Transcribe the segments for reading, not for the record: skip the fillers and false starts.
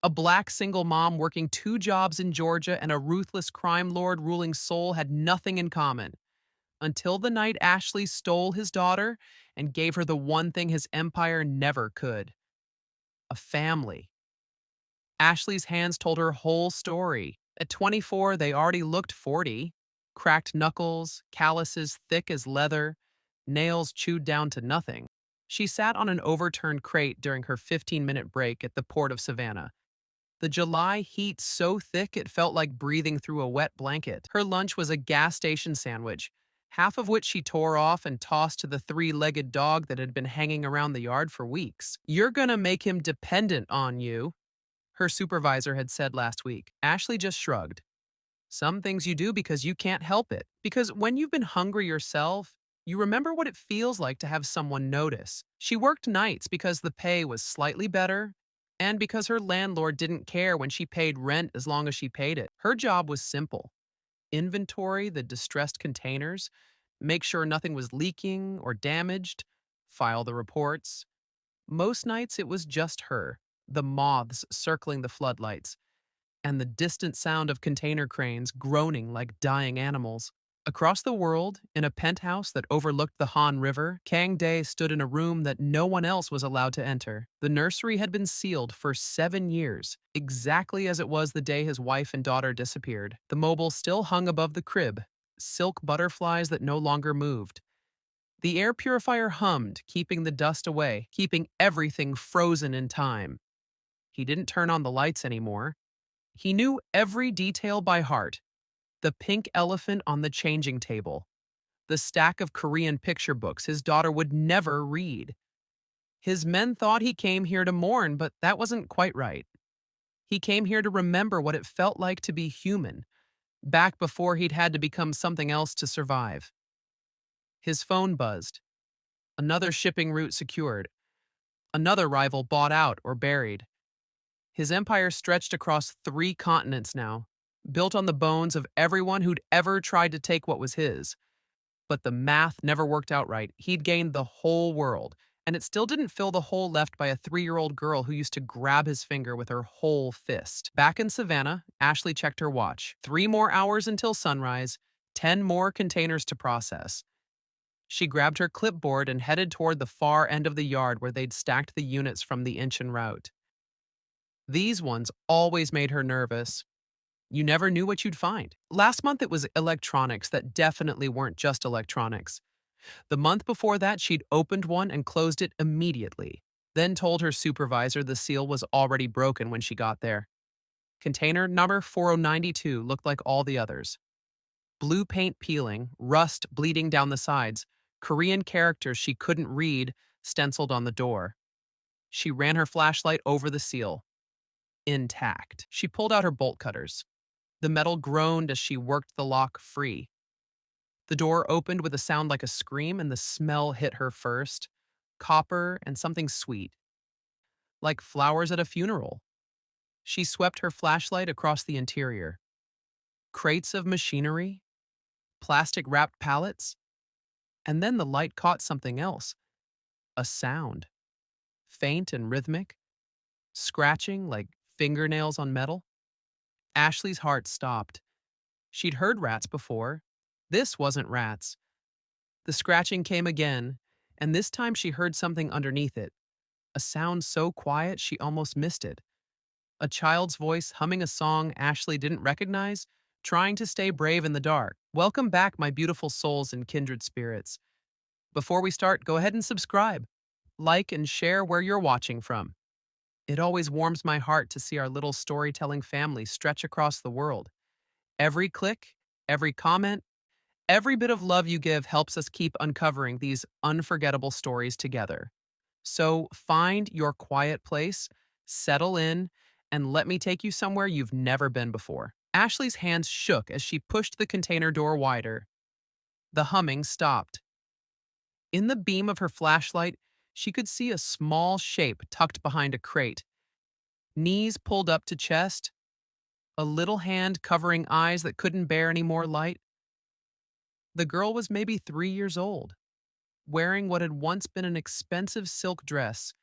A black single mom working two jobs in Georgia and a ruthless crime lord ruling Seoul had nothing in common until the night Ashley stole his daughter and gave her the one thing his empire never could: a family. Ashley's hands told her whole story. At 24, they already looked 40. Cracked knuckles, calluses thick as leather, nails chewed down to nothing. She sat on an overturned crate during her 15-minute break at the Port of Savannah. The July heat so thick it felt like breathing through a wet blanket. Her lunch was a gas station sandwich, half of which she tore off and tossed to the three-legged dog that had been hanging around the yard for weeks. "You're gonna make him dependent on you," her supervisor had said last week. Ashley just shrugged. "Some things you do because you can't help it. Because when you've been hungry yourself, you remember what it feels like to have someone notice." She worked nights because the pay was slightly better and because her landlord didn't care when she paid rent as long as she paid it. Her job was simple: inventory the distressed containers, make sure nothing was leaking or damaged, file the reports. Most nights it was just her, the moths circling the floodlights, and the distant sound of container cranes groaning like dying animals. Across the world, in a penthouse that overlooked the Han River, Kang-Dae stood in a room that no one else was allowed to enter. The nursery had been sealed for 7 years, exactly as it was the day his wife and daughter disappeared. The mobile still hung above the crib, silk butterflies that no longer moved. The air purifier hummed, keeping the dust away, keeping everything frozen in time. He didn't turn on the lights anymore. He knew every detail by heart: the pink elephant on the changing table, the stack of Korean picture books his daughter would never read. His men thought he came here to mourn, but that wasn't quite right. He came here to remember what it felt like to be human, back before he'd had to become something else to survive. His phone buzzed. Another shipping route secured. Another rival bought out or buried. His empire stretched across 3 continents now, built on the bones of everyone who'd ever tried to take what was his. But the math never worked out right. He'd gained the whole world, and it still didn't fill the hole left by a 3-year-old girl who used to grab his finger with her whole fist. Back in Savannah, Ashley checked her watch. 3 more hours until sunrise, 10 more containers to process. She grabbed her clipboard and headed toward the far end of the yard where they'd stacked the units from the inch en route. These ones always made her nervous. You never knew what you'd find. Last month it was electronics that definitely weren't just electronics. The month before that, she'd opened one and closed it immediately, then told her supervisor the seal was already broken when she got there. Container number 4092 looked like all the others. Blue paint peeling, rust bleeding down the sides, Korean characters she couldn't read stenciled on the door. She ran her flashlight over the seal. Intact. She pulled out her bolt cutters. The metal groaned as she worked the lock free. The door opened with a sound like a scream, and the smell hit her first: copper and something sweet, like flowers at a funeral. She swept her flashlight across the interior. Crates of machinery, plastic wrapped pallets, and then the light caught something else: a sound, faint and rhythmic, scratching like fingernails on metal. Ashley's heart stopped. She'd heard rats before. This wasn't rats. The scratching came again, and this time she heard something underneath it, a sound so quiet she almost missed it. A child's voice humming a song Ashley didn't recognize, trying to stay brave in the dark. Welcome back, my beautiful souls and kindred spirits. Before we start, go ahead and subscribe, like, and share where you're watching from. It always warms my heart to see our little storytelling family stretch across the world. Every click, every comment, every bit of love you give helps us keep uncovering these unforgettable stories together. So find your quiet place, settle in, and let me take you somewhere you've never been before. Ashley's hands shook as she pushed the container door wider. The humming stopped. In the beam of her flashlight, she could see a small shape tucked behind a crate. Knees pulled up to chest, a little hand covering eyes that couldn't bear any more light. The girl was maybe 3 years old, wearing what had once been an expensive silk dress,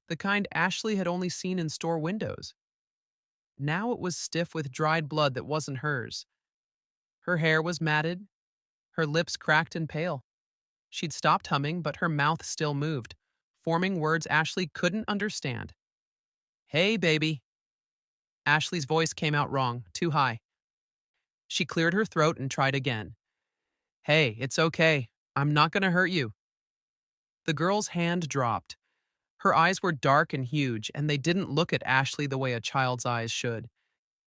the kind Ashley had only seen in store windows. Now it was stiff with dried blood that wasn't hers. Her hair was matted, her lips cracked and pale. She'd stopped humming, but her mouth still moved, forming words Ashley couldn't understand. Hey, baby. Ashley's voice came out wrong, too high. She cleared her throat and tried again. Hey, it's okay. I'm not going to hurt you. The girl's hand dropped. Her eyes were dark and huge, and they didn't look at Ashley the way a child's eyes should.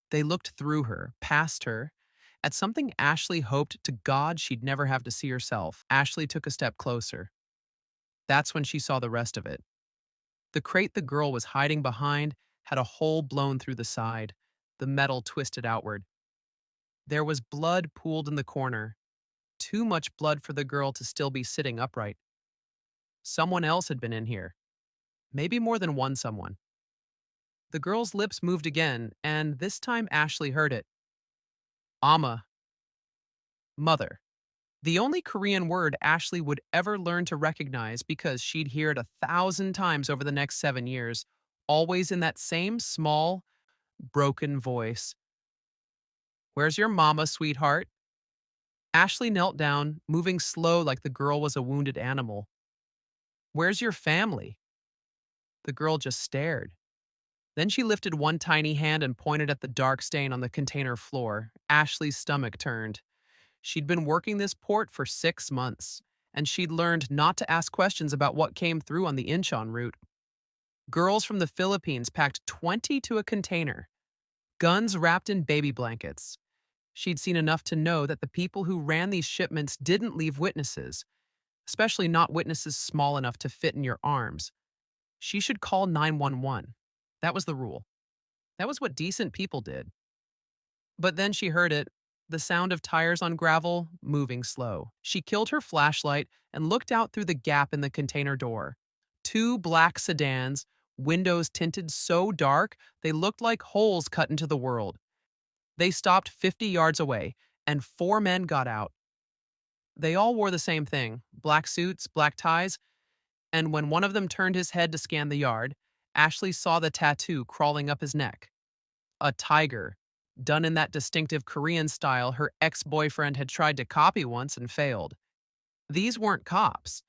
They looked through her, past her, at something Ashley hoped to God she'd never have to see herself. Ashley took a step closer. That's when she saw the rest of it. The crate the girl was hiding behind had a hole blown through the side, the metal twisted outward. There was blood pooled in the corner, too much blood for the girl to still be sitting upright. Someone else had been in here, maybe more than one someone. The girl's lips moved again, and this time Ashley heard it. Amma. Mother. The only Korean word Ashley would ever learn to recognize because she'd hear it 1,000 times over the next 7 years, always in that same small, broken voice. Where's your mama, sweetheart? Ashley knelt down, moving slow like the girl was a wounded animal. Where's your family? The girl just stared. Then she lifted one tiny hand and pointed at the dark stain on the container floor. Ashley's stomach turned. She'd been working this port for 6 months, and she'd learned not to ask questions about what came through on the Incheon route. Girls from the Philippines packed 20 to a container, guns wrapped in baby blankets. She'd seen enough to know that the people who ran these shipments didn't leave witnesses, especially not witnesses small enough to fit in your arms. She should call 911. That was the rule. That was what decent people did. But then she heard it, the sound of tires on gravel, moving slow. She killed her flashlight and looked out through the gap in the container door. Two black sedans, windows tinted so dark they looked like holes cut into the world. They stopped 50 yards away, and 4 men got out. They all wore the same thing, black suits, black ties, and when one of them turned his head to scan the yard, Ashley saw the tattoo crawling up his neck. A tiger, done in that distinctive Korean style her ex-boyfriend had tried to copy once and failed. These weren't cops.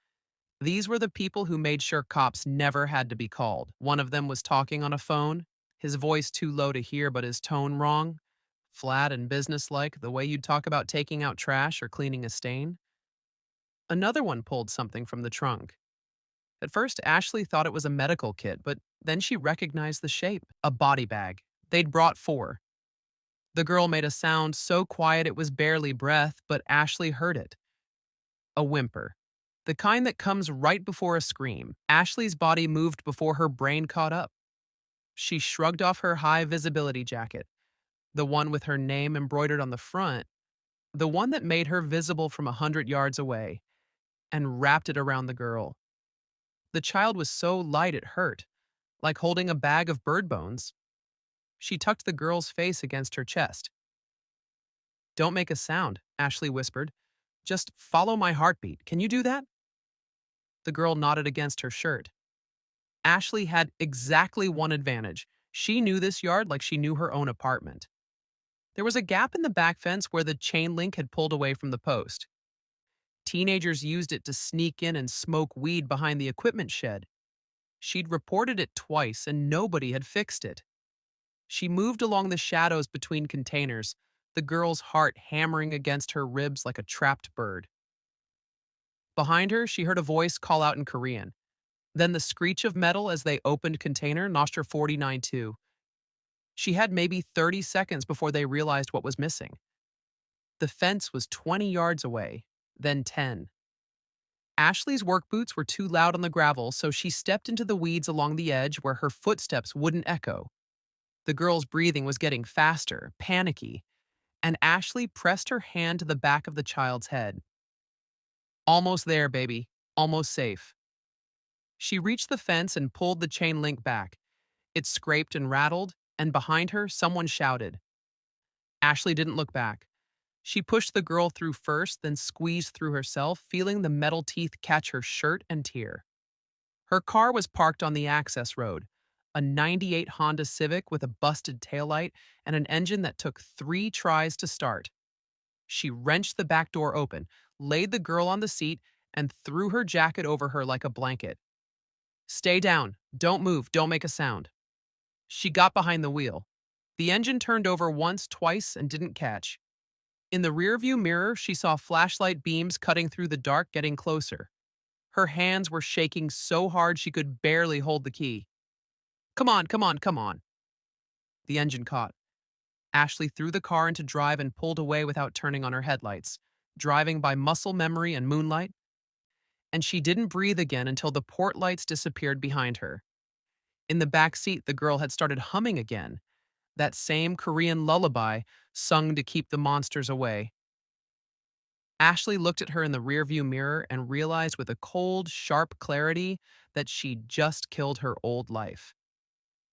These were the people who made sure cops never had to be called. One of them was talking on a phone, his voice too low to hear but his tone wrong, flat and businesslike, the way you'd talk about taking out trash or cleaning a stain. Another one pulled something from the trunk. At first, Ashley thought it was a medical kit, but then she recognized the shape. A body bag. They'd brought 4. The girl made a sound so quiet it was barely breath, but Ashley heard it. A whimper. The kind that comes right before a scream. Ashley's body moved before her brain caught up. She shrugged off her high-visibility jacket, the one with her name embroidered on the front, the one that made her visible from 100 yards away, and wrapped it around the girl. The child was so light it hurt, like holding a bag of bird bones. She tucked the girl's face against her chest. Don't make a sound, Ashley whispered. Just follow my heartbeat. Can you do that? The girl nodded against her shirt. Ashley had exactly one advantage. She knew this yard like she knew her own apartment. There was a gap in the back fence where the chain link had pulled away from the post. Teenagers used it to sneak in and smoke weed behind the equipment shed. She'd reported it twice and nobody had fixed it. She moved along the shadows between containers, the girl's heart hammering against her ribs like a trapped bird. Behind her, she heard a voice call out in Korean. Then the screech of metal as they opened container Nostra 49-2. She had maybe 30 seconds before they realized what was missing. The fence was 20 yards away, then 10. Ashley's work boots were too loud on the gravel, so she stepped into the weeds along the edge where her footsteps wouldn't echo. The girl's breathing was getting faster, panicky, and Ashley pressed her hand to the back of the child's head. Almost there, baby. Almost safe. She reached the fence and pulled the chain link back. It scraped and rattled, and behind her, someone shouted. Ashley didn't look back. She pushed the girl through first, then squeezed through herself, feeling the metal teeth catch her shirt and tear. Her car was parked on the access road, a '98 Honda Civic with a busted taillight and an engine that took 3 tries to start. She wrenched the back door open, laid the girl on the seat, and threw her jacket over her like a blanket. Stay down. Don't move. Don't make a sound. She got behind the wheel. The engine turned over once, twice, and didn't catch. In the rearview mirror, she saw flashlight beams cutting through the dark, getting closer. Her hands were shaking so hard she could barely hold the key. Come on, come on, come on. The engine caught. Ashley threw the car into drive and pulled away without turning on her headlights, driving by muscle memory and moonlight. And she didn't breathe again until the port lights disappeared behind her. In the back seat, the girl had started humming again, that same Korean lullaby sung to keep the monsters away. Ashley looked at her in the rearview mirror and realized with a cold, sharp clarity that she'd just killed her old life.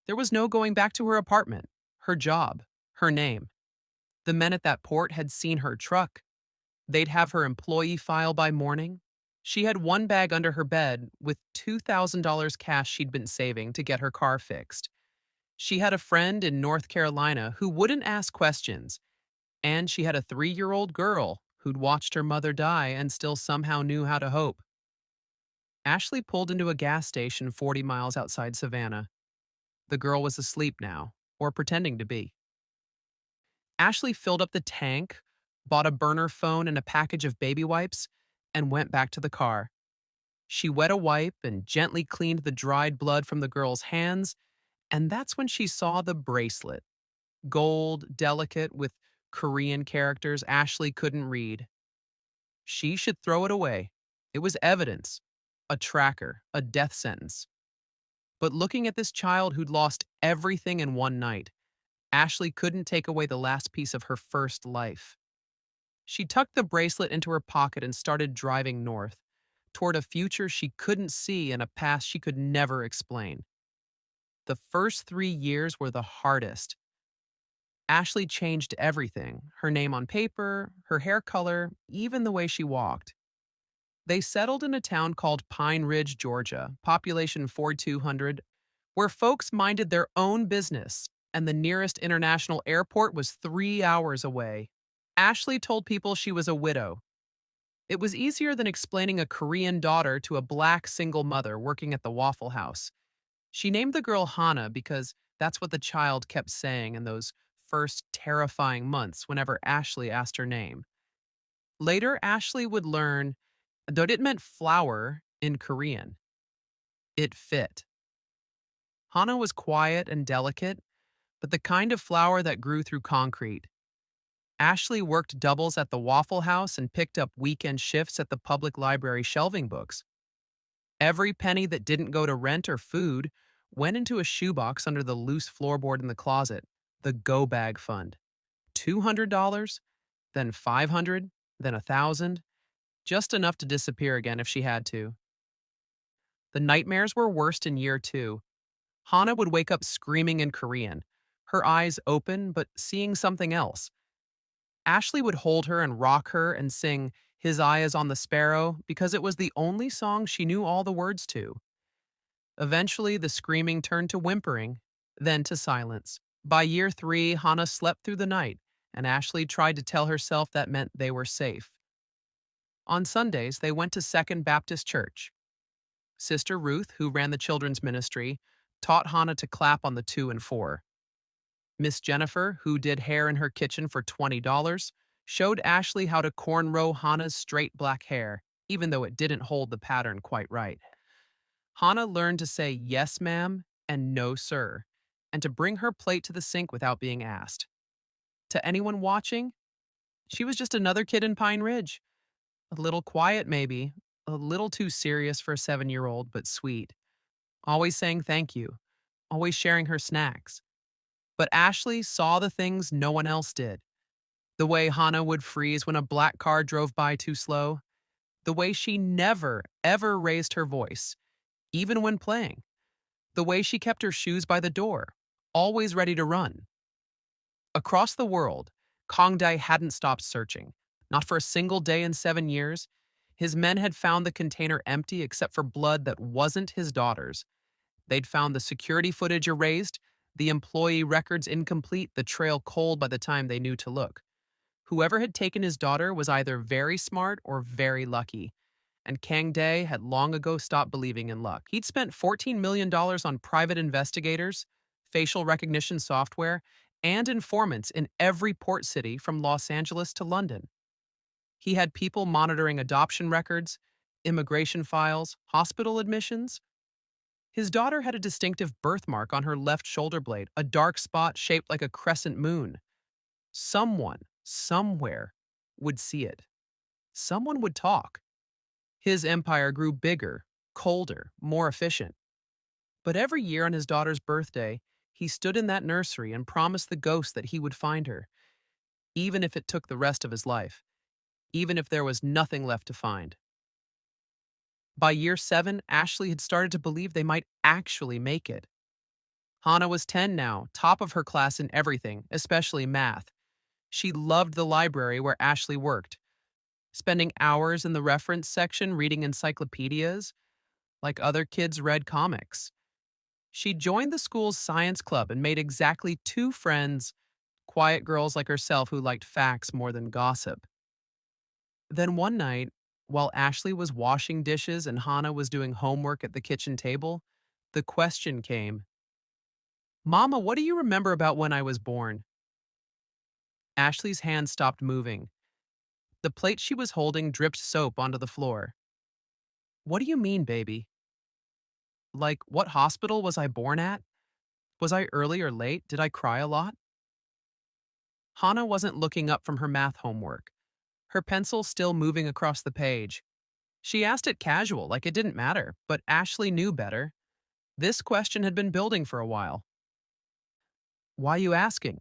There was no going back to her apartment, her job, her name. The men at that port had seen her truck. They'd have her employee file by morning. She had one bag under her bed with $2,000 cash she'd been saving to get her car fixed. She had a friend in North Carolina who wouldn't ask questions, and she had a 3-year-old girl who'd watched her mother die and still somehow knew how to hope. Ashley pulled into a gas station 40 miles outside Savannah. The girl was asleep now, or pretending to be. Ashley filled up the tank, bought a burner phone and a package of baby wipes, and went back to the car. She wet a wipe and gently cleaned the dried blood from the girl's hands, and that's when she saw the bracelet. Gold, delicate, with Korean characters Ashley couldn't read. She should throw it away. It was evidence, a tracker, a death sentence. But looking at this child who'd lost everything in one night, Ashley couldn't take away the last piece of her first life. She tucked the bracelet into her pocket and started driving north, toward a future she couldn't see and a past she could never explain. The first 3 years were the hardest. Ashley changed everything, her name on paper, her hair color, even the way she walked. They settled in a town called Pine Ridge, Georgia, population 4,200, where folks minded their own business, and the nearest international airport was 3 hours away. Ashley told people she was a widow. It was easier than explaining a Korean daughter to a black single mother working at the Waffle House. She named the girl Hana because that's what the child kept saying in those first terrifying months whenever Ashley asked her name. Later, Ashley would learn that it meant flower in Korean. It fit. Hana was quiet and delicate, but the kind of flower that grew through concrete. Ashley worked doubles at the Waffle House and picked up weekend shifts at the public library shelving books. Every penny that didn't go to rent or food went into a shoebox under the loose floorboard in the closet, the Go Bag Fund. $200, then $500, then $1,000, just enough to disappear again if she had to. The nightmares were worst in year 2. Hana would wake up screaming in Korean, her eyes open but seeing something else. Ashley would hold her and rock her and sing His Eye is on the Sparrow because it was the only song she knew all the words to. Eventually, the screaming turned to whimpering, then to silence. By year 3, Hana slept through the night, and Ashley tried to tell herself that meant they were safe. On Sundays, they went to Second Baptist Church. Sister Ruth, who ran the children's ministry, taught Hana to clap on the 2 and 4. Miss Jennifer, who did hair in her kitchen for $20, showed Ashley how to cornrow Hana's straight black hair, even though it didn't hold the pattern quite right. Hana learned to say yes, ma'am, and no, sir, and to bring her plate to the sink without being asked. To anyone watching, she was just another kid in Pine Ridge. A little quiet, maybe, a little too serious for a 7-year-old, but sweet. Always saying thank you, always sharing her snacks. But Ashley saw the things no one else did. The way Hana would freeze when a black car drove by too slow. The way she never, ever raised her voice, even when playing. The way she kept her shoes by the door, always ready to run. Across the world, Kang-Dae hadn't stopped searching. Not for a single day in 7 years. His men had found the container empty except for blood that wasn't his daughter's. They'd found the security footage erased, the employee records incomplete, the trail cold by the time they knew to look. Whoever had taken his daughter was either very smart or very lucky, and Kang-Dae had long ago stopped believing in luck. He'd spent $14 million on private investigators, facial recognition software, and informants in every port city from Los Angeles to London. He had people monitoring adoption records, immigration files, hospital admissions. His daughter had a distinctive birthmark on her left shoulder blade, a dark spot shaped like a crescent moon. Someone, somewhere, would see it. Someone would talk. His empire grew bigger, colder, more efficient. But every year on his daughter's birthday, he stood in that nursery and promised the ghost that he would find her, even if it took the rest of his life, even if there was nothing left to find. By year 7, Ashley had started to believe they might actually make it. Hannah was 10 now, top of her class in everything, especially math. She loved the library where Ashley worked, spending hours in the reference section reading encyclopedias like other kids read comics. She joined the school's science club and made exactly 2 friends, quiet girls like herself who liked facts more than gossip. Then one night, while Ashley was washing dishes and Hannah was doing homework at the kitchen table, the question came, "Mama, what do you remember about when I was born?" Ashley's hand stopped moving. The plate she was holding dripped soap onto the floor. "What do you mean, baby? Like, what hospital was I born at? Was I early or late? Did I cry a lot?" Hannah wasn't looking up from her math homework, her pencil still moving across the page. She asked it casual, like it didn't matter, but Ashley knew better. This question had been building for a while. "Why you asking?"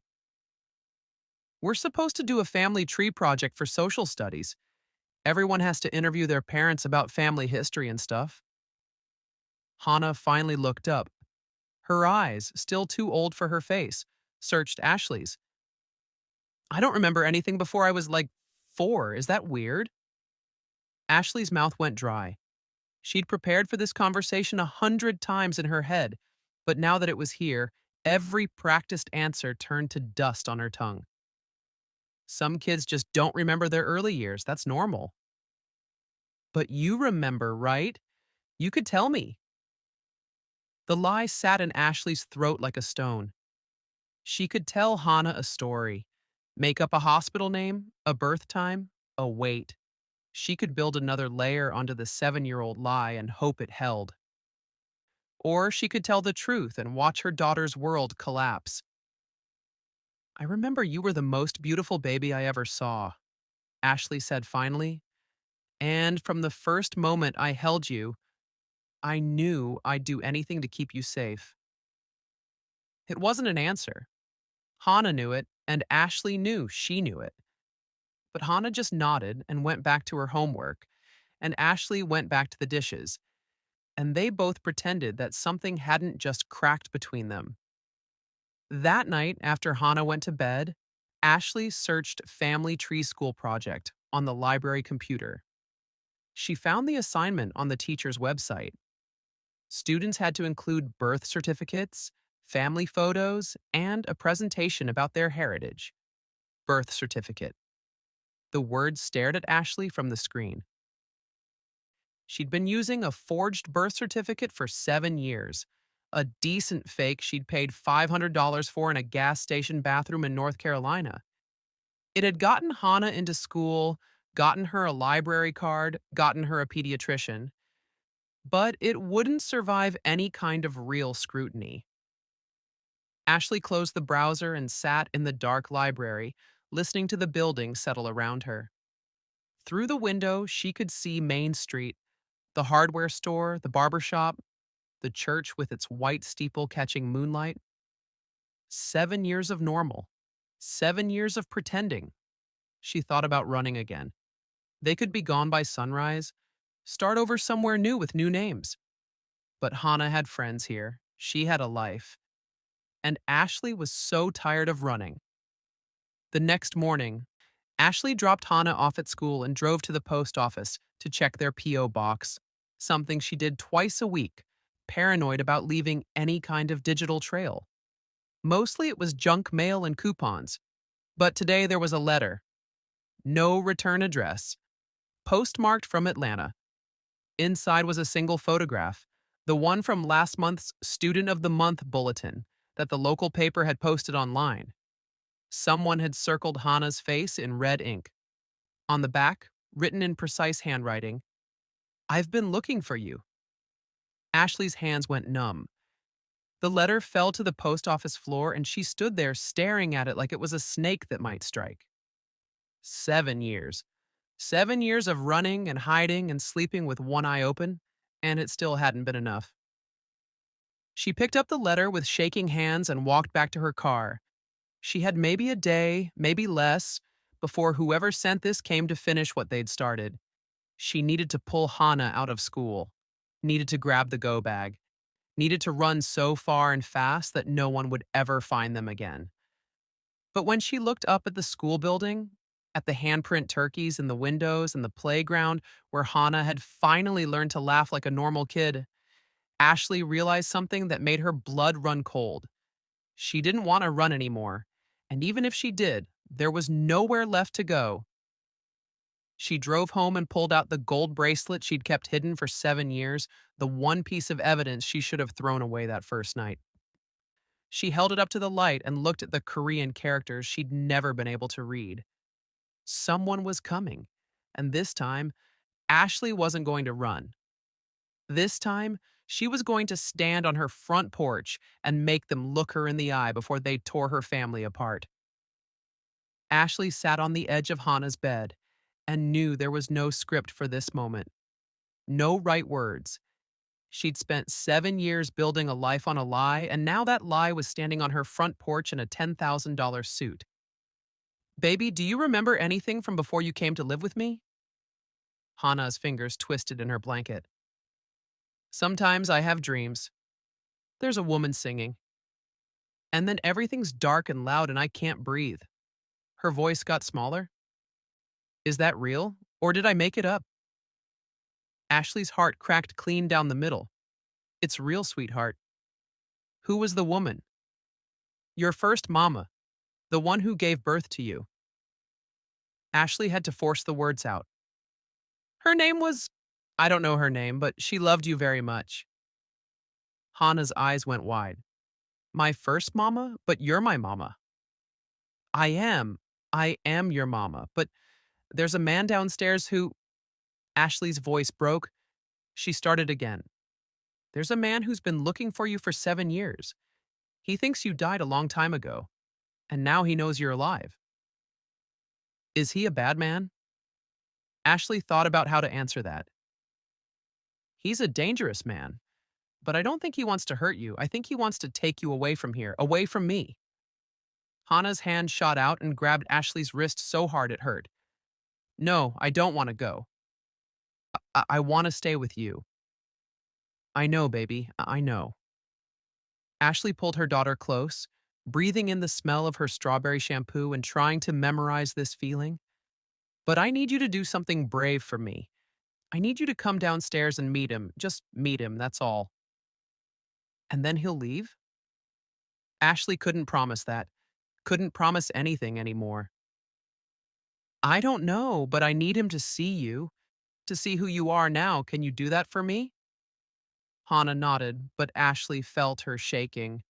"We're supposed to do a family tree project for social studies. Everyone has to interview their parents about family history and stuff." Hannah finally looked up. Her eyes, still too old for her face, searched Ashley's. "I don't remember anything before I was like 4. Is that weird?" Ashley's mouth went dry. She'd prepared for this conversation 100 times in her head, but now that it was here, every practiced answer turned to dust on her tongue. "Some kids just don't remember their early years. That's normal." "But you remember, right? You could tell me." The lie sat in Ashley's throat like a stone. She could tell Hannah a story, make up a hospital name, a birth time, a weight. She could build another layer onto the 7-year-old lie and hope it held. Or she could tell the truth and watch her daughter's world collapse. "I remember you were the most beautiful baby I ever saw," Ashley said finally. "And from the first moment I held you, I knew I'd do anything to keep you safe." It wasn't an answer. Hannah knew it, and Ashley knew she knew it. But Hannah just nodded and went back to her homework, and Ashley went back to the dishes, and they both pretended that something hadn't just cracked between them. That night, after Hannah went to bed, Ashley searched Family Tree School Project on the library computer. She found the assignment on the teacher's website. Students had to include birth certificates, family photos, and a presentation about their heritage. Birth certificate. The words stared at Ashley from the screen. She'd been using a forged birth certificate for 7 years. A decent fake she'd paid $500 for in a gas station bathroom in North Carolina. It had gotten Hannah into school, gotten her a library card, gotten her a pediatrician, but it wouldn't survive any kind of real scrutiny. Ashley closed the browser and sat in the dark library, listening to the building settle around her. Through the window, she could see Main Street, the hardware store, the barber shop, the church with its white steeple catching moonlight. 7 years of normal. 7 years of pretending. She thought about running again. They could be gone by sunrise, start over somewhere new with new names. But Hannah had friends here. She had a life. And Ashley was so tired of running. The next morning, Ashley dropped Hannah off at school and drove to the post office to check their P.O. box, something she did twice a week, paranoid about leaving any kind of digital trail. Mostly it was junk mail and coupons. But today there was a letter. No return address. Postmarked from Atlanta. Inside was a single photograph, the one from last month's Student of the Month bulletin that the local paper had posted online. Someone had circled Hannah's face in red ink. On the back, written in precise handwriting, "I've been looking for you." Ashley's hands went numb. The letter fell to the post office floor and she stood there staring at it like it was a snake that might strike. 7 years. 7 years of running and hiding and sleeping with one eye open, and it still hadn't been enough. She picked up the letter with shaking hands and walked back to her car. She had maybe a day, maybe less, before whoever sent this came to finish what they'd started. She needed to pull Hannah out of school, needed to grab the go bag, needed to run so far and fast that no one would ever find them again. But when she looked up at the school building, at the handprint turkeys in the windows and the playground where Hannah had finally learned to laugh like a normal kid, Ashley realized something that made her blood run cold. She didn't want to run anymore, and even if she did, there was nowhere left to go. She drove home and pulled out the gold bracelet she'd kept hidden for 7 years, the one piece of evidence she should have thrown away that first night. She held it up to the light and looked at the Korean characters she'd never been able to read. Someone was coming, and this time, Ashley wasn't going to run. This time, she was going to stand on her front porch and make them look her in the eye before they tore her family apart. Ashley sat on the edge of Hannah's bed and knew there was no script for this moment. No right words. She'd spent 7 years building a life on a lie, and now that lie was standing on her front porch in a $10,000 suit. "Baby, do you remember anything from before you came to live with me?" Hannah's fingers twisted in her blanket. "Sometimes I have dreams. There's a woman singing. And then everything's dark and loud and I can't breathe." Her voice got smaller. "Is that real? Or did I make it up?" Ashley's heart cracked clean down the middle. "It's real, sweetheart." "Who was the woman?" "Your first mama. The one who gave birth to you." Ashley had to force the words out. "Her name was— I don't know her name, but she loved you very much." Hannah's eyes went wide. "My first mama? But you're my mama." I am. I am your mama, but there's a man downstairs who—" Ashley's voice broke. She started again. "There's a man who's been looking for you for 7 years. He thinks you died a long time ago, and now he knows you're alive." "Is he a bad man?" Ashley thought about how to answer that. "He's a dangerous man, but I don't think he wants to hurt you. I think he wants to take you away from here, away from me." Hannah's hand shot out and grabbed Ashley's wrist so hard it hurt. "No, I don't want to go. I want to stay with you." "I know, baby. I know." Ashley pulled her daughter close, breathing in the smell of her strawberry shampoo and trying to memorize this feeling. "But I need you to do something brave for me. I need you to come downstairs and meet him. Just meet him, that's all." "And then he'll leave?" Ashley couldn't promise that. Couldn't promise anything anymore. "I don't know, but I need him to see you, to see who you are now. Can you do that for me?" Hannah nodded, but Ashley felt her shaking.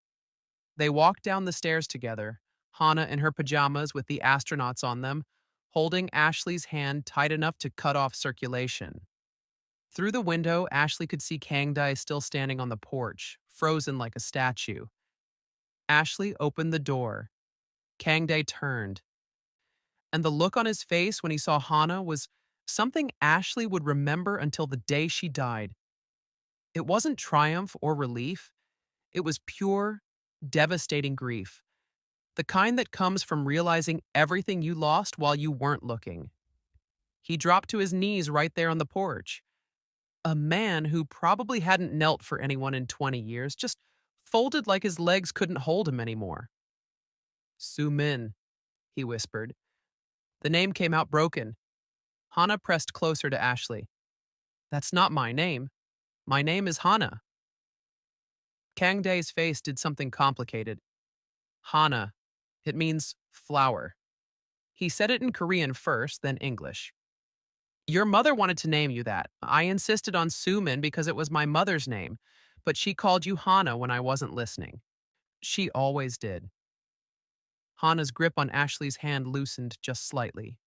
They walked down the stairs together, Hannah in her pajamas with the astronauts on them, holding Ashley's hand tight enough to cut off circulation. Through the window, Ashley could see Kang-Dae still standing on the porch, frozen like a statue. Ashley opened the door. Kang-Dae turned, and the look on his face when he saw Hannah was something Ashley would remember until the day she died. It wasn't triumph or relief. It was pure, devastating grief. The kind that comes from realizing everything you lost while you weren't looking. He dropped to his knees right there on the porch. A man who probably hadn't knelt for anyone in 20 years, just folded like his legs couldn't hold him anymore. "Su-min," he whispered. The name came out broken. Hannah pressed closer to Ashley. "That's not my name. My name is Hannah." Kang-Dae's face did something complicated. Hana. It means flower. He said it in Korean first, then English. Your mother wanted to name you that. I insisted on Sumin because it was my mother's name, but she called you Hana when I wasn't listening. She always did. Hana's grip on Ashley's hand loosened just slightly.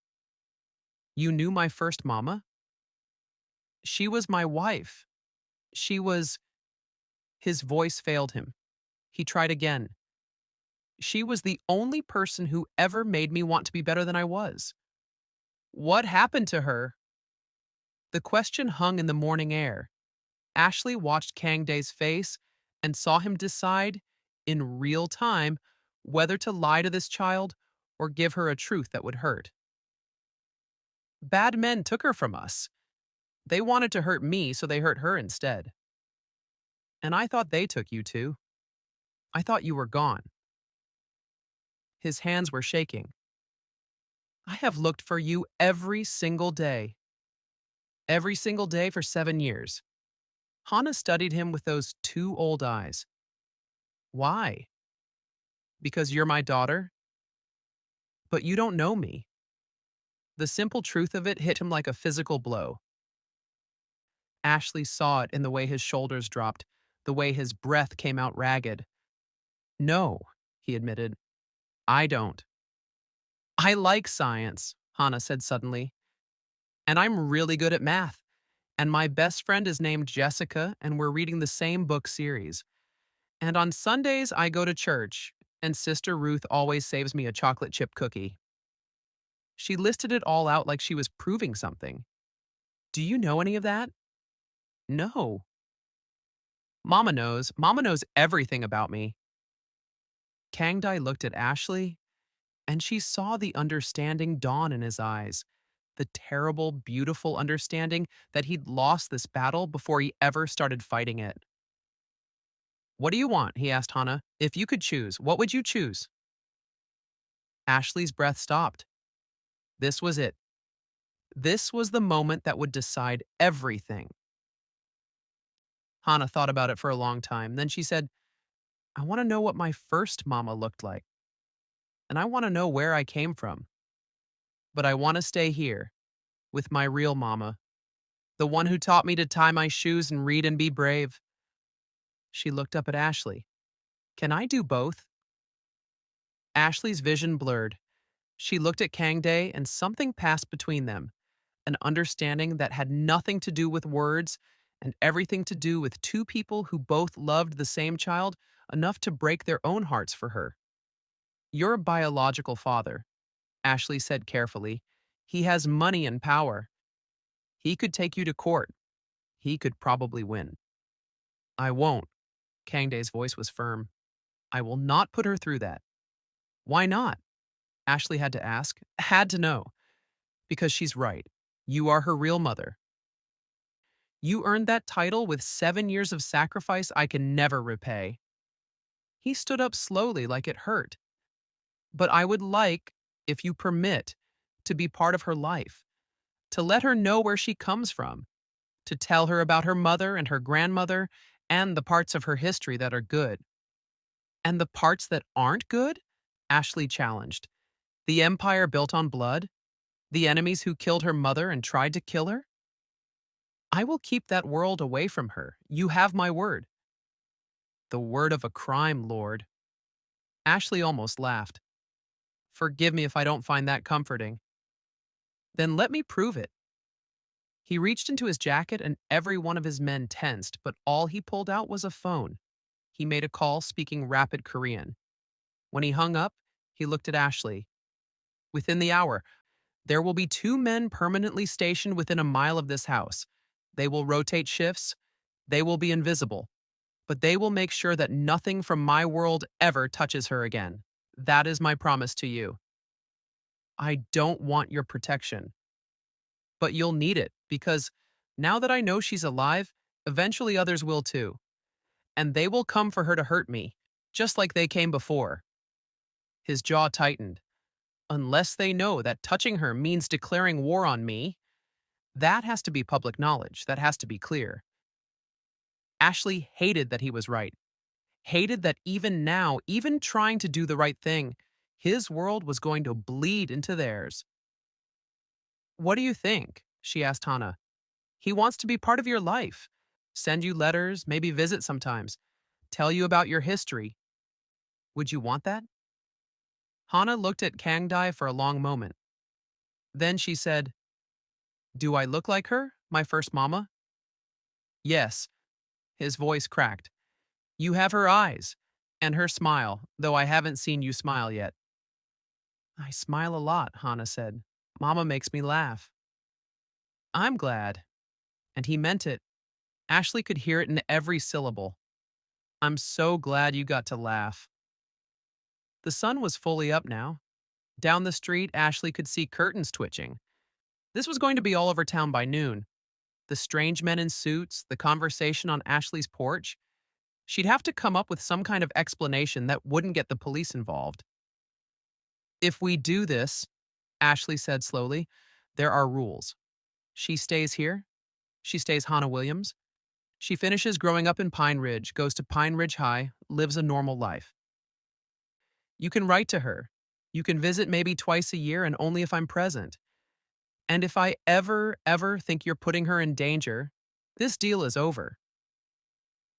You knew my first mama? She was my wife. She was. His voice failed him. He tried again. She was the only person who ever made me want to be better than I was. What happened to her? The question hung in the morning air. Ashley watched Kang-Dae's face and saw him decide, in real time, whether to lie to this child or give her a truth that would hurt. Bad men took her from us. They wanted to hurt me, so they hurt her instead. And I thought they took you too. I thought you were gone. His hands were shaking. I have looked for you every single day. Every single day for 7 years. Hana studied him with those two old eyes. Why? Because you're my daughter? But you don't know me. The simple truth of it hit him like a physical blow. Ashley saw it in the way his shoulders dropped, the way his breath came out ragged. No, he admitted. I don't. I like science, Hana said suddenly. And I'm really good at math. And my best friend is named Jessica, and we're reading the same book series. And on Sundays, I go to church, and Sister Ruth always saves me a chocolate chip cookie. She listed it all out like she was proving something. Do you know any of that? No. Mama knows. Mama knows everything about me. Kang-Dae looked at Ashley, and she saw the understanding dawn in his eyes. The terrible, beautiful understanding that he'd lost this battle before he ever started fighting it. What do you want? He asked Hana. If you could choose, what would you choose? Ashley's breath stopped. This was it. This was the moment that would decide everything. Hana thought about it for a long time. Then she said, I want to know what my first mama looked like. And I want to know where I came from. But I want to stay here, with my real mama, the one who taught me to tie my shoes and read and be brave. She looked up at Ashley. Can I do both? Ashley's vision blurred. She looked at Kang-Dae and something passed between them, an understanding that had nothing to do with words and everything to do with two people who both loved the same child enough to break their own hearts for her. Your biological father, Ashley said carefully. He has money and power. He could take you to court. He could probably win. I won't. Kang-Dae's voice was firm. I will not put her through that. Why not? Ashley had to ask, had to know. Because she's right. You are her real mother. You earned that title with 7 years of sacrifice I can never repay. He stood up slowly like it hurt. But I would like, if you permit, to be part of her life, to let her know where she comes from, to tell her about her mother and her grandmother and the parts of her history that are good. And the parts that aren't good? Ashley challenged. The empire built on blood? The enemies who killed her mother and tried to kill her? I will keep that world away from her. You have my word. The word of a crime lord. Ashley almost laughed. Forgive me if I don't find that comforting. Then let me prove it. He reached into his jacket and every one of his men tensed, but all he pulled out was a phone. He made a call speaking rapid Korean. When he hung up, he looked at Ashley. Within the hour, there will be 2 men permanently stationed within a mile of this house. They will rotate shifts. They will be invisible. But they will make sure that nothing from my world ever touches her again. That is my promise to you. I don't want your protection. But you'll need it, because now that I know she's alive, eventually others will too. And they will come for her to hurt me, just like they came before. His jaw tightened. Unless they know that touching her means declaring war on me, that has to be public knowledge. That has to be clear. Ashley hated that he was right. hated that even now, even trying to do the right thing, his world was going to bleed into theirs. What do you think? She asked Hana. He wants to be part of your life. Send you letters, maybe visit sometimes. Tell you about your history. Would you want that? Hana looked at Kang-Dae for a long moment. Then she said, Do I look like her, my first mama? Yes. His voice cracked. You have her eyes and her smile, though I haven't seen you smile yet. I smile a lot, Hana said. Mama makes me laugh. I'm glad. And he meant it. Ashley could hear it in every syllable. I'm so glad you got to laugh. The sun was fully up now. Down the street, Ashley could see curtains twitching. This was going to be all over town by noon. The strange men in suits, the conversation on Ashley's porch. She'd have to come up with some kind of explanation that wouldn't get the police involved. If we do this, Ashley said slowly, there are rules. She stays here. She stays Hannah Williams. She finishes growing up in Pine Ridge, goes to Pine Ridge High, lives a normal life. You can write to her. You can visit maybe twice a year and only if I'm present. And if I ever think you're putting her in danger, this deal is over.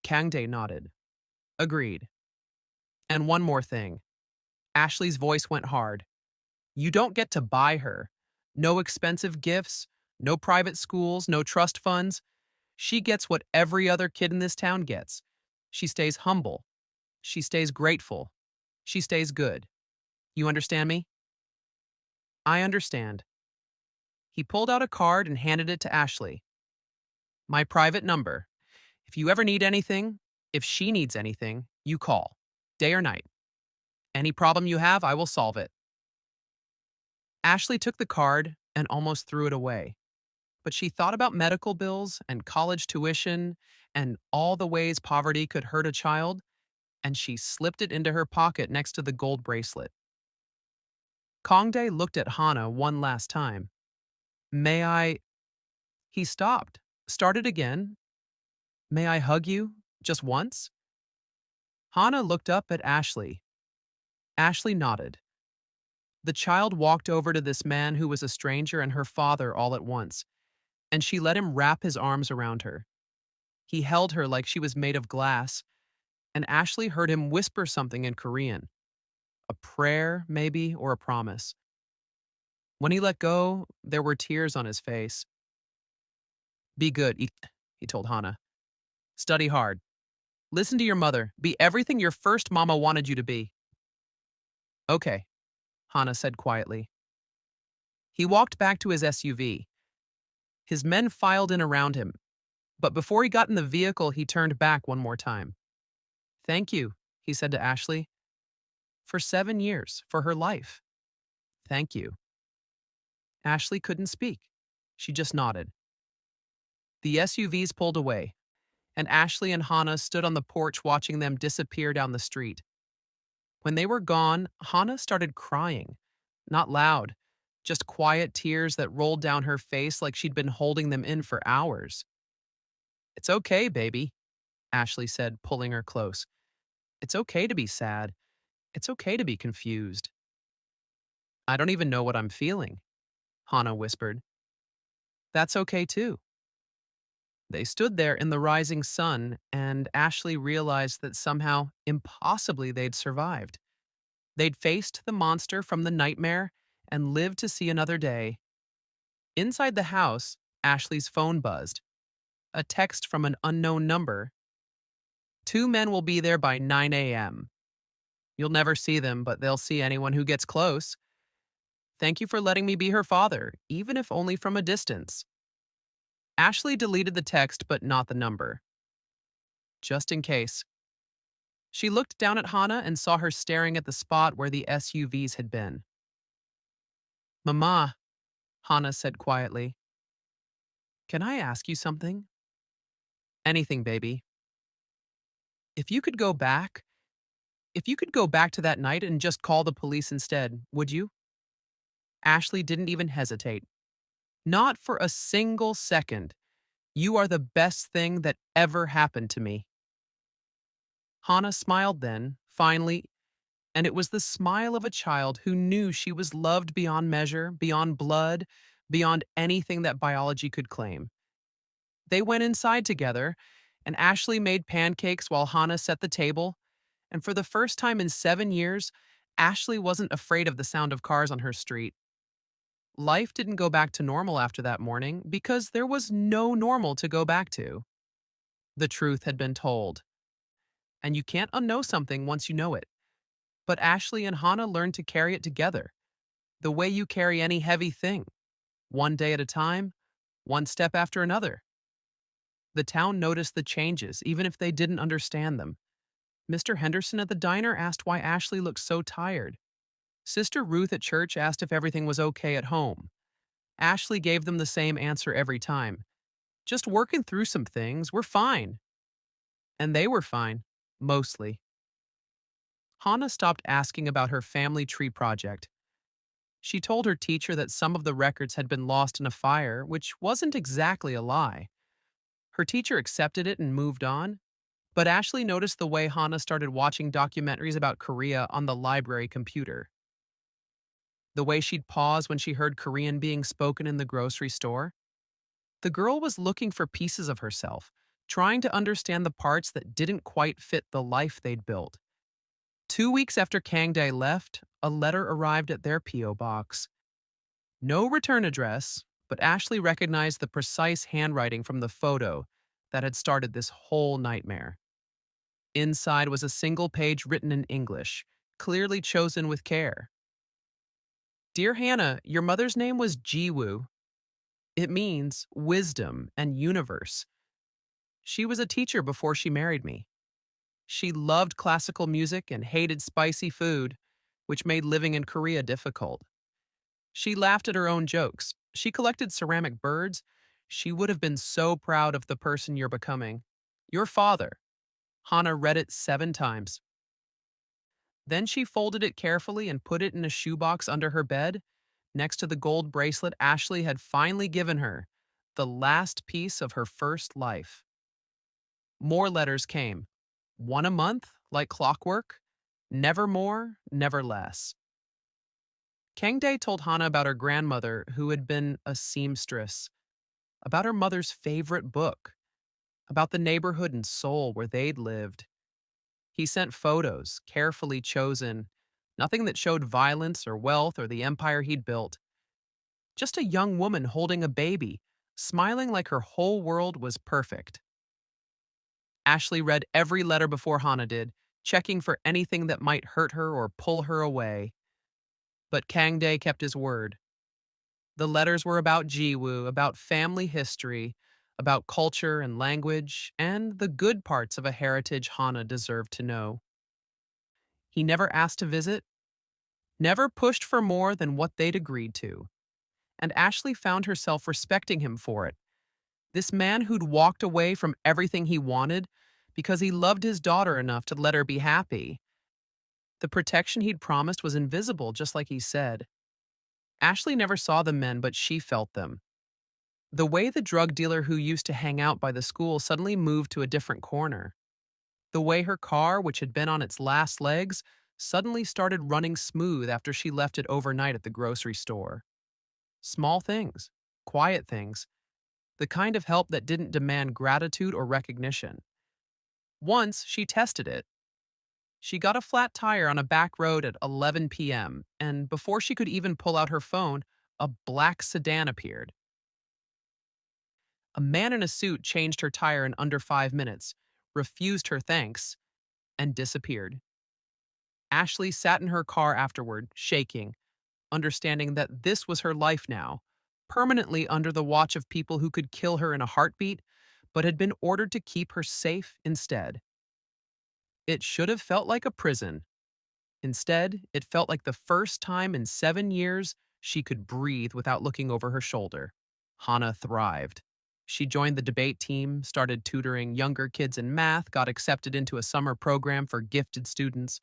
Kang-Dae nodded. Agreed. And one more thing. Ashley's voice went hard. You don't get to buy her. No expensive gifts, no private schools, no trust funds. She gets what every other kid in this town gets. She stays humble. She stays grateful. She stays good. You understand me? I understand. He pulled out a card and handed it to Ashley. My private number. If you ever need anything, if she needs anything, you call. Day or night. Any problem you have, I will solve it. Ashley took the card and almost threw it away. But she thought about medical bills and college tuition and all the ways poverty could hurt a child, and she slipped it into her pocket next to the gold bracelet. Kang-Dae looked at Hana one last time. May I? He stopped, started again. May I hug you? Just once? Hana looked up at Ashley. Ashley nodded. The child walked over to this man who was a stranger and her father all at once, and she let him wrap his arms around her. He held her like she was made of glass, and Ashley heard him whisper something in Korean. A prayer, maybe, or a promise. When he let go, there were tears on his face. Be good, he told Hana. Study hard. Listen to your mother. Be everything your first mama wanted you to be. Okay, Hana said quietly. He walked back to his SUV. His men filed in around him, but before he got in the vehicle, he turned back one more time. Thank you, he said to Ashley. For 7 years, for her life. Thank you. Ashley couldn't speak. She just nodded. The SUVs pulled away, and Ashley and Hana stood on the porch watching them disappear down the street. When they were gone, Hana started crying. Not loud, just quiet tears that rolled down her face like she'd been holding them in for hours. It's okay, baby, Ashley said, pulling her close. It's okay to be sad. It's okay to be confused. I don't even know what I'm feeling, Hana whispered. That's okay too. They stood there in the rising sun, and Ashley realized that somehow, impossibly, they'd survived. They'd faced the monster from the nightmare and lived to see another day. Inside the house, Ashley's phone buzzed. A text from an unknown number. 2 men will be there by 9 a.m. You'll never see them, but they'll see anyone who gets close. Thank you for letting me be her father, even if only from a distance. Ashley deleted the text, but not the number. Just in case. She looked down at Hana and saw her staring at the spot where the SUVs had been. Mama, Hana said quietly. Can I ask you something? Anything, baby. If you could go back, if you could go back to that night and just call the police instead, would you? Ashley didn't even hesitate. Not for a single second. You are the best thing that ever happened to me. Hannah smiled then, finally, and it was the smile of a child who knew she was loved beyond measure, beyond blood, beyond anything that biology could claim. They went inside together, and Ashley made pancakes while Hannah set the table. And for the first time in 7 years, Ashley wasn't afraid of the sound of cars on her street. Life didn't go back to normal after that morning because there was no normal to go back to. The truth had been told. And you can't unknow something once you know it. But Ashley and Hannah learned to carry it together, the way you carry any heavy thing, one day at a time, one step after another. The town noticed the changes, even if they didn't understand them. Mr. Henderson at the diner asked why Ashley looked so tired. Sister Ruth at church asked if everything was okay at home. Ashley gave them the same answer every time. Just working through some things, we're fine. And they were fine, mostly. Hannah stopped asking about her family tree project. She told her teacher that some of the records had been lost in a fire, which wasn't exactly a lie. Her teacher accepted it and moved on, but Ashley noticed the way Hannah started watching documentaries about Korea on the library computer. The way she'd pause when she heard Korean being spoken in the grocery store. The girl was looking for pieces of herself, trying to understand the parts that didn't quite fit the life they'd built. 2 weeks after Kang-Dae left, a letter arrived at their P.O. box. No return address, but Ashley recognized the precise handwriting from the photo that had started this whole nightmare. Inside was a single page written in English, clearly chosen with care. Dear Hannah, your mother's name was Jiwoo. It means wisdom and universe. She was a teacher before she married me. She loved classical music and hated spicy food, which made living in Korea difficult. She laughed at her own jokes. She collected ceramic birds. She would have been so proud of the person you're becoming. Your father. Hannah read it 7 times. Then she folded it carefully and put it in a shoebox under her bed, next to the gold bracelet Ashley had finally given her, the last piece of her first life. More letters came. One a month, like clockwork. Never more, never less. Kang-Dae told Hannah about her grandmother, who had been a seamstress, about her mother's favorite book, about the neighborhood in Seoul where they'd lived. He sent photos, carefully chosen, nothing that showed violence or wealth or the empire he'd built. Just a young woman holding a baby, smiling like her whole world was perfect. Ashley read every letter before Hannah did, checking for anything that might hurt her or pull her away. But Kang-Dae kept his word. The letters were about Jiwoo, about family history, about culture and language, and the good parts of a heritage Hannah deserved to know. He never asked to visit, never pushed for more than what they'd agreed to. And Ashley found herself respecting him for it. This man who'd walked away from everything he wanted because he loved his daughter enough to let her be happy. The protection he'd promised was invisible, just like he said. Ashley never saw the men, but she felt them. The way the drug dealer who used to hang out by the school suddenly moved to a different corner. The way her car, which had been on its last legs, suddenly started running smooth after she left it overnight at the grocery store. Small things, quiet things, the kind of help that didn't demand gratitude or recognition. Once she tested it. She got a flat tire on a back road at 11 p.m., and before she could even pull out her phone, a black sedan appeared. A man in a suit changed her tire in under 5 minutes, refused her thanks, and disappeared. Ashley sat in her car afterward, shaking, understanding that this was her life now, permanently under the watch of people who could kill her in a heartbeat, but had been ordered to keep her safe instead. It should have felt like a prison. Instead, it felt like the first time in 7 years she could breathe without looking over her shoulder. Hannah thrived. She joined the debate team, started tutoring younger kids in math, got accepted into a summer program for gifted students.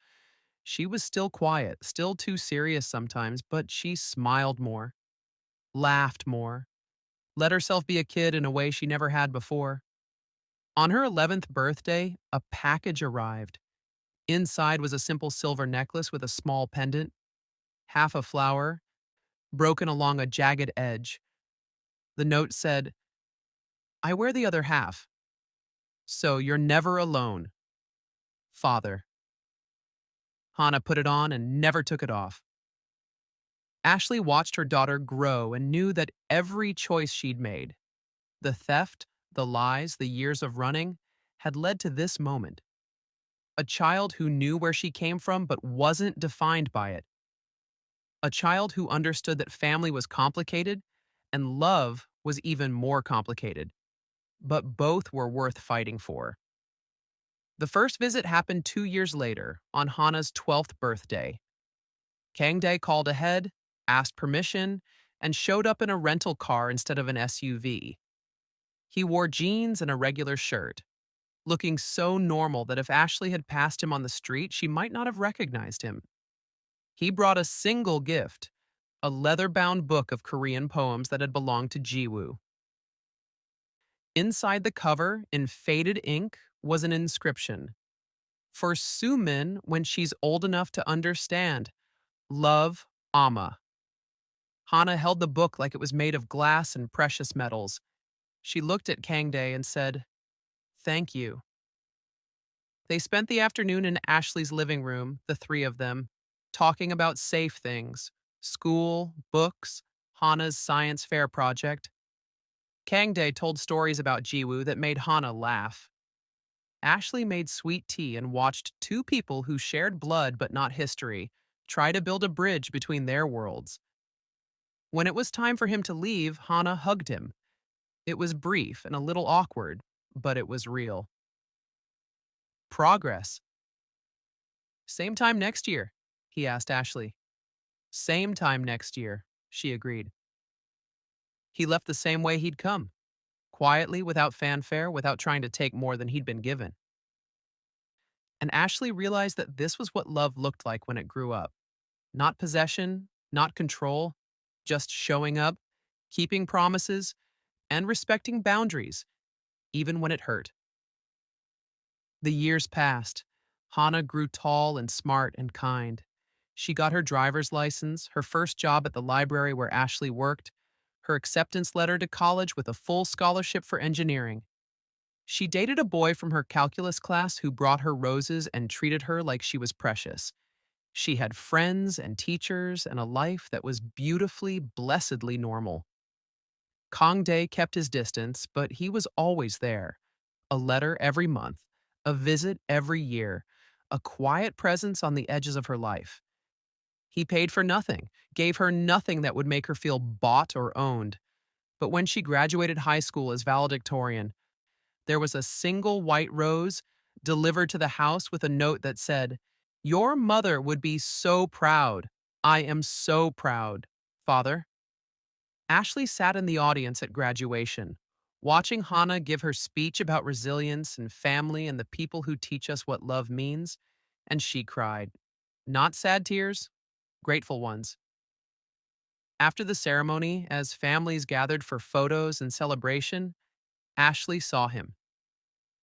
She was still quiet, still too serious sometimes, but she smiled more, laughed more, let herself be a kid in a way she never had before. On her 11th birthday, a package arrived. Inside was a simple silver necklace with a small pendant, half a flower, broken along a jagged edge. The note said, I wear the other half, so you're never alone. Father. Hannah put it on and never took it off. Ashley watched her daughter grow and knew that every choice she'd made, the theft, the lies, the years of running, had led to this moment. A child who knew where she came from but wasn't defined by it. A child who understood that family was complicated and love was even more complicated, but both were worth fighting for. The first visit happened 2 years later, on Hannah's 12th birthday. Kang-Dae called ahead, asked permission, and showed up in a rental car instead of an SUV. He wore jeans and a regular shirt, looking so normal that if Ashley had passed him on the street, she might not have recognized him. He brought a single gift, a leather-bound book of Korean poems that had belonged to Jiwoo. Inside the cover, in faded ink, was an inscription. For Sumin when she's old enough to understand. Love, Amma. Hana held the book like it was made of glass and precious metals. She looked at Kang-Dae and said, Thank you. They spent the afternoon in Ashley's living room, the three of them, talking about safe things, school, books, Hana's science fair project. Kang-Dae told stories about Jiwoo that made Hana laugh. Ashley made sweet tea and watched two people who shared blood but not history try to build a bridge between their worlds. When it was time for him to leave, Hana hugged him. It was brief and a little awkward, but it was real. Progress. Same time next year, he asked Ashley. Same time next year, she agreed. He left the same way he'd come, quietly, without fanfare, without trying to take more than he'd been given. And Ashley realized that this was what love looked like when it grew up. Not possession, not control, just showing up, keeping promises, and respecting boundaries, even when it hurt. The years passed. Hana grew tall and smart and kind. She got her driver's license, her first job at the library where Ashley worked, her acceptance letter to college with a full scholarship for engineering. She dated a boy from her calculus class who brought her roses and treated her like she was precious. She had friends and teachers and a life that was beautifully, blessedly normal. Kang-Dae kept his distance, but he was always there. A letter every month, a visit every year, a quiet presence on the edges of her life. He paid for nothing, gave her nothing that would make her feel bought or owned. But when she graduated high school as valedictorian, there was a single white rose delivered to the house with a note that said, Your mother would be so proud. I am so proud, Father. Ashley sat in the audience at graduation, watching Hana give her speech about resilience and family and the people who teach us what love means, and she cried. Not sad tears, grateful ones. After the ceremony, as families gathered for photos and celebration, Ashley saw him.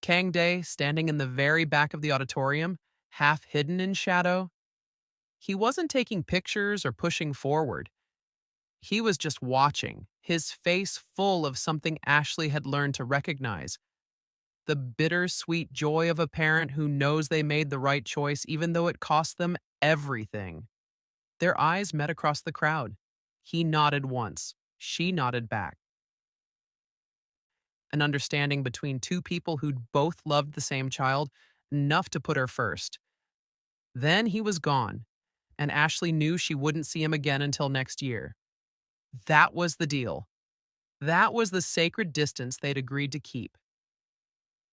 Kang-Dae standing in the very back of the auditorium, half hidden in shadow. He wasn't taking pictures or pushing forward. He was just watching, his face full of something Ashley had learned to recognize. The bittersweet joy of a parent who knows they made the right choice even though it cost them everything. Their eyes met across the crowd. He nodded once. She nodded back. An understanding between two people who'd both loved the same child, enough to put her first. Then he was gone, and Ashley knew she wouldn't see him again until next year. That was the deal. That was the sacred distance they'd agreed to keep.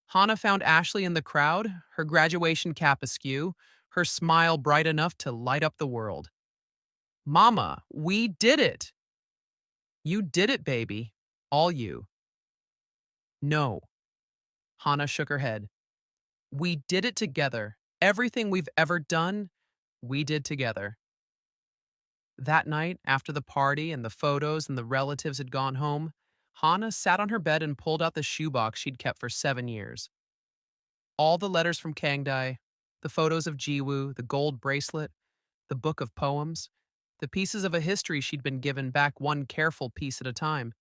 Hana found Ashley in the crowd, her graduation cap askew, her smile bright enough to light up the world. Mama, we did it! You did it, baby. All you. No. Hana shook her head. We did it together. Everything we've ever done, we did together. That night, after the party and the photos and the relatives had gone home, Hana sat on her bed and pulled out the shoebox she'd kept for 7 years. All the letters from Kang-Dae, The photos of Jiwoo, the gold bracelet, the book of poems, the pieces of a history she'd been given back one careful piece at a time.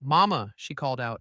Mama, she called out.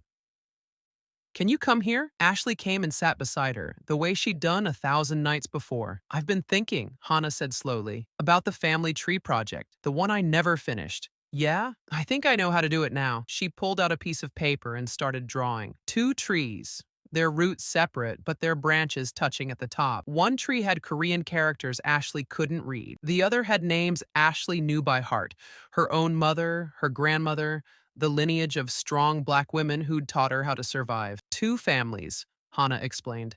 Can you come here? Ashley came and sat beside her, the way she'd done 1,000 nights before. I've been thinking, Hannah said slowly, about the family tree project, the one I never finished. Yeah? I think I know how to do it now. She pulled out a piece of paper and started drawing. Two trees. Their roots separate, but their branches touching at the top. One tree had Korean characters Ashley couldn't read. The other had names Ashley knew by heart. Her own mother, her grandmother, the lineage of strong black women who'd taught her how to survive. Two families, Hannah explained.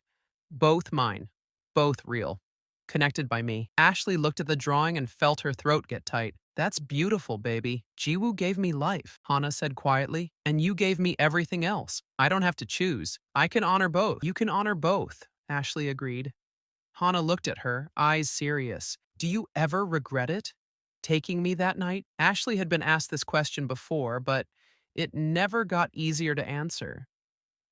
Both mine. Both real. Connected by me. Ashley looked at the drawing and felt her throat get tight. That's beautiful, baby. Jiwoo gave me life, Hannah said quietly, and you gave me everything else. I don't have to choose. I can honor both. You can honor both, Ashley agreed. Hannah looked at her, eyes serious. Do you ever regret it? Taking me that night? Ashley had been asked this question before, but it never got easier to answer.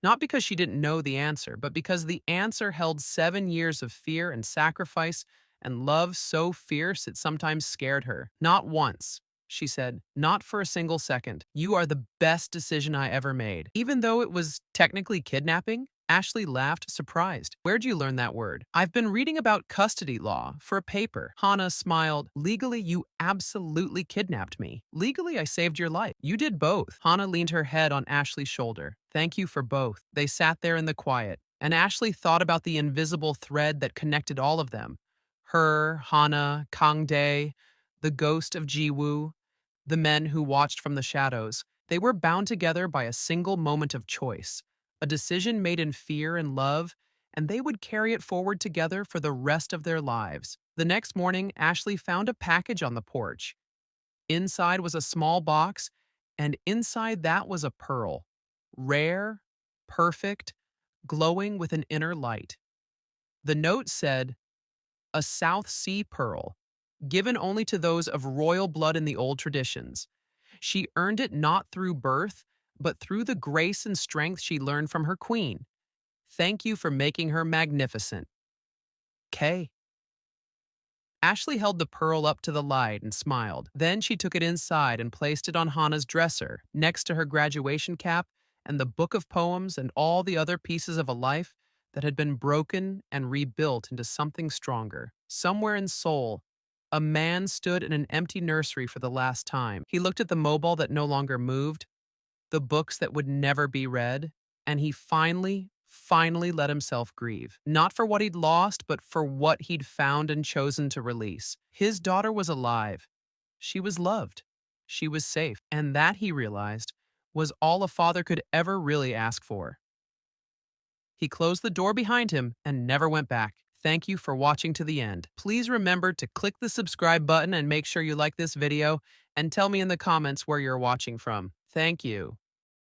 Not because she didn't know the answer, but because the answer held 7 years of fear and sacrifice and love so fierce it sometimes scared her. Not once, she said, not for a single second. You are the best decision I ever made. Even though it was technically kidnapping, Ashley laughed, surprised. Where'd you learn that word? I've been reading about custody law for a paper. Hannah smiled. Legally, you absolutely kidnapped me. Legally, I saved your life. You did both. Hannah leaned her head on Ashley's shoulder. Thank you for both. They sat there in the quiet, and Ashley thought about the invisible thread that connected all of them. Her, Hannah, Kang-Dae, the ghost of Jiwoo, the men who watched from the shadows. They were bound together by a single moment of choice, a decision made in fear and love, and they would carry it forward together for the rest of their lives. The next morning, Ashley found a package on the porch. Inside was a small box, and inside that was a pearl. Rare, perfect, glowing with an inner light. The note said, a South Sea pearl, given only to those of royal blood in the old traditions. She earned it not through birth, but through the grace and strength she learned from her queen. Thank you for making her magnificent. Kay. Ashley held the pearl up to the light and smiled. Then she took it inside and placed it on Hannah's dresser, next to her graduation cap and the book of poems and all the other pieces of a life that had been broken and rebuilt into something stronger. Somewhere in Seoul, a man stood in an empty nursery for the last time. He looked at the mobile that no longer moved, the books that would never be read, and he finally let himself grieve. Not for what he'd lost, but for what he'd found and chosen to release. His daughter was alive. She was loved. She was safe. And that, he realized, was all a father could ever really ask for. He closed the door behind him and never went back. Thank you for watching to the end. Please remember to click the subscribe button and make sure you like this video and tell me in the comments where you're watching from. Thank you.